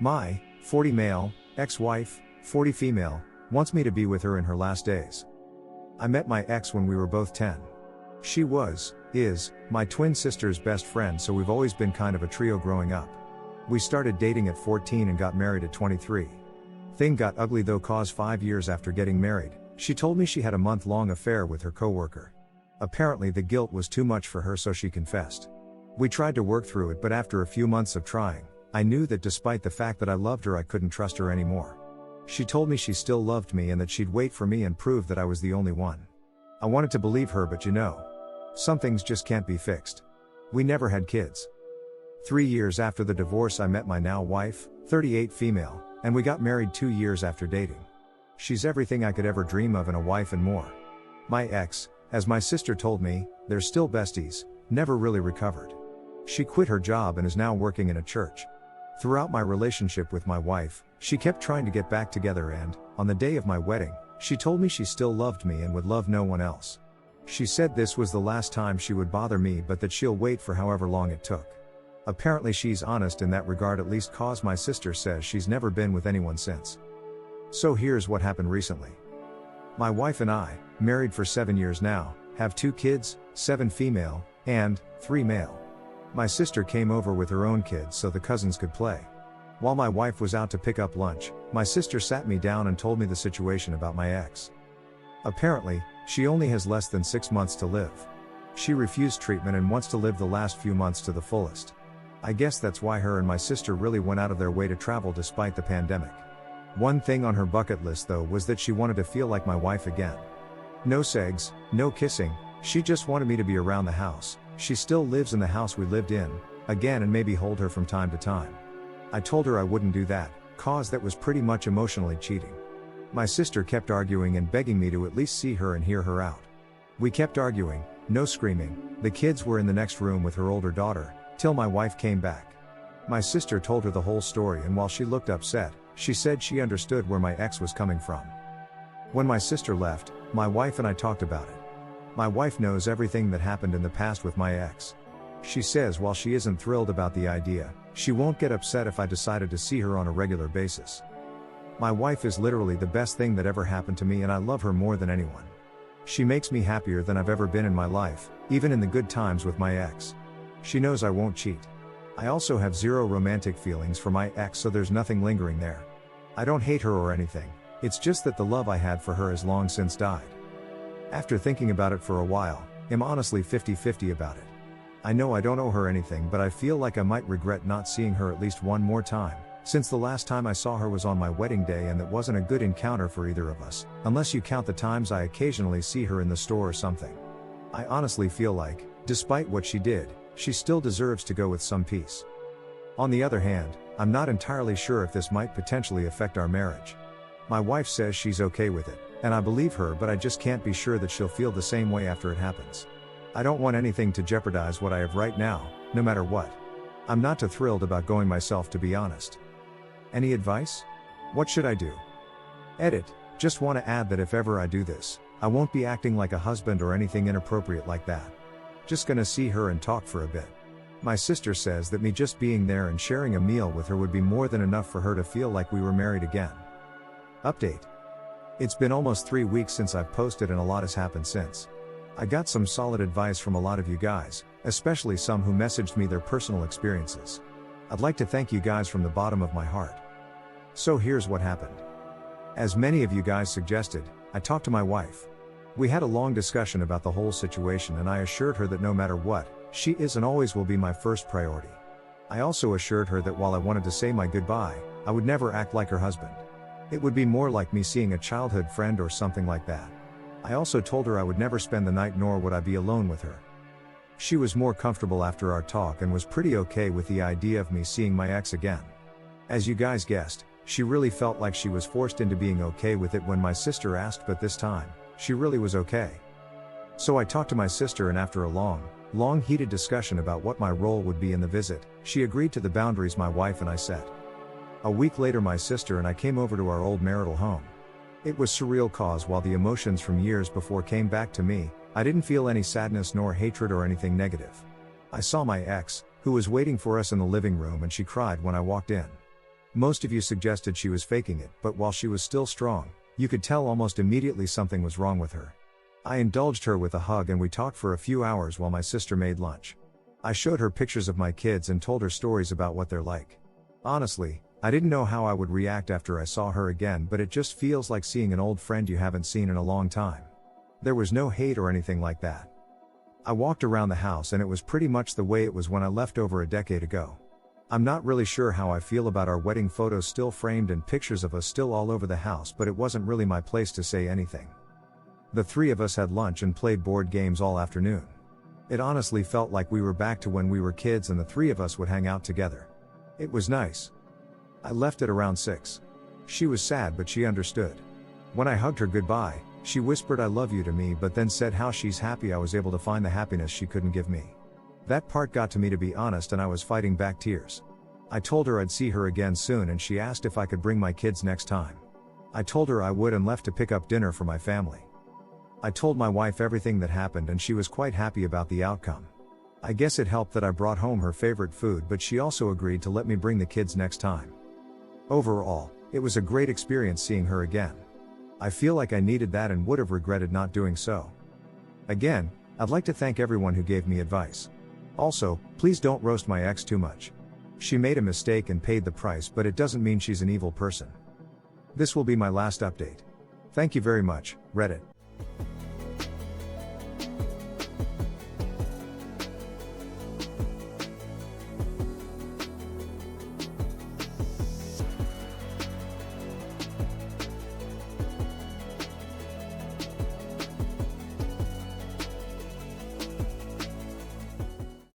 My 40 male, ex-wife, 40 female, wants me to be with her in her last days. I met my ex when we were both 10. She is, my twin sister's best friend, so we've always been kind of a trio growing up. We started dating at 14 and got married at 23. Thing got ugly though, cause 5 years after getting married, she told me she had a month-long affair with her coworker. Apparently the guilt was too much for her, so she confessed. We tried to work through it, but after a few months of trying, I knew that despite the fact that I loved her, I couldn't trust her anymore. She told me she still loved me and that she'd wait for me and prove that I was the only one. I wanted to believe her, but some things just can't be fixed. We never had kids. 3 years after the divorce, I met my now wife, 38 female, and we got married 2 years after dating. She's everything I could ever dream of in a wife and more. My ex, as my sister told me, they're still besties, never really recovered. She quit her job and is now working in a church. Throughout my relationship with my wife, she kept trying to get back together, and, on the day of my wedding, she told me she still loved me and would love no one else. She said this was the last time she would bother me, but that she'll wait for however long it took. Apparently she's honest in that regard, at least cause my sister says she's never been with anyone since. So here's what happened recently. My wife and I, married for 7 years now, have 2 kids, 7 female, and 3 male. My sister came over with her own kids so the cousins could play. While my wife was out to pick up lunch, my sister sat me down and told me the situation about my ex. Apparently, she only has less than 6 months to live. She refused treatment and wants to live the last few months to the fullest. I guess that's why her and my sister really went out of their way to travel despite the pandemic. One thing on her bucket list though was that she wanted to feel like my wife again. No sex, no kissing, she just wanted me to be around the house. She still lives in the house we lived in, again, and maybe hold her from time to time. I told her I wouldn't do that, cause that was pretty much emotionally cheating. My sister kept arguing and begging me to at least see her and hear her out. We kept arguing, no screaming, the kids were in the next room with her older daughter, till my wife came back. My sister told her the whole story, and while she looked upset, she said she understood where my ex was coming from. When my sister left, my wife and I talked about it. My wife knows everything that happened in the past with my ex. She says while she isn't thrilled about the idea, she won't get upset if I decided to see her on a regular basis. My wife is literally the best thing that ever happened to me, and I love her more than anyone. She makes me happier than I've ever been in my life, even in the good times with my ex. She knows I won't cheat. I also have zero romantic feelings for my ex, so there's nothing lingering there. I don't hate her or anything, it's just that the love I had for her has long since died. After thinking about it for a while, I'm honestly 50-50 about it. I know I don't owe her anything, but I feel like I might regret not seeing her at least one more time, since the last time I saw her was on my wedding day, and that wasn't a good encounter for either of us, unless you count the times I occasionally see her in the store or something. I honestly feel like, despite what she did, she still deserves to go with some peace. On the other hand, I'm not entirely sure if this might potentially affect our marriage. My wife says she's okay with it, and I believe her, but I just can't be sure that she'll feel the same way after it happens. I don't want anything to jeopardize what I have right now, no matter what. I'm not too thrilled about going myself, to be honest. Any advice? What should I do? Edit. Just want to add that if ever I do this, I won't be acting like a husband or anything inappropriate like that. Just gonna see her and talk for a bit. My sister says that me just being there and sharing a meal with her would be more than enough for her to feel like we were married again. Update. It's been almost 3 weeks since I've posted, and a lot has happened since. I got some solid advice from a lot of you guys, especially some who messaged me their personal experiences. I'd like to thank you guys from the bottom of my heart. So here's what happened. As many of you guys suggested, I talked to my wife. We had a long discussion about the whole situation, and I assured her that no matter what, she is and always will be my first priority. I also assured her that while I wanted to say my goodbye, I would never act like her husband. It would be more like me seeing a childhood friend or something like that. I also told her I would never spend the night, nor would I be alone with her. She was more comfortable after our talk and was pretty okay with the idea of me seeing my ex again. As you guys guessed, she really felt like she was forced into being okay with it when my sister asked, but this time, she really was okay. So I talked to my sister, and after a long heated discussion about what my role would be in the visit, she agreed to the boundaries my wife and I set. A week later, my sister and I came over to our old marital home. It was surreal, cause while the emotions from years before came back to me, I didn't feel any sadness nor hatred or anything negative. I saw my ex, who was waiting for us in the living room, and she cried when I walked in. Most of you suggested she was faking it, but while she was still strong, you could tell almost immediately something was wrong with her. I indulged her with a hug and we talked for a few hours while my sister made lunch. I showed her pictures of my kids and told her stories about what they're like. Honestly, I didn't know how I would react after I saw her again, but it just feels like seeing an old friend you haven't seen in a long time. There was no hate or anything like that. I walked around the house and it was pretty much the way it was when I left over a decade ago. I'm not really sure how I feel about our wedding photos still framed and pictures of us still all over the house, but it wasn't really my place to say anything. The three of us had lunch and played board games all afternoon. It honestly felt like we were back to when we were kids and the three of us would hang out together. It was nice. I left at around 6. She was sad, but she understood. When I hugged her goodbye, she whispered "I love you" to me, but then said how she's happy I was able to find the happiness she couldn't give me. That part got to me, to be honest, and I was fighting back tears. I told her I'd see her again soon and she asked if I could bring my kids next time. I told her I would and left to pick up dinner for my family. I told my wife everything that happened and she was quite happy about the outcome. I guess it helped that I brought home her favorite food, but she also agreed to let me bring the kids next time. Overall, it was a great experience seeing her again. I feel like I needed that and would have regretted not doing so. Again, I'd like to thank everyone who gave me advice. Also, please don't roast my ex too much. She made a mistake and paid the price, but it doesn't mean she's an evil person. This will be my last update. Thank you very much, Reddit.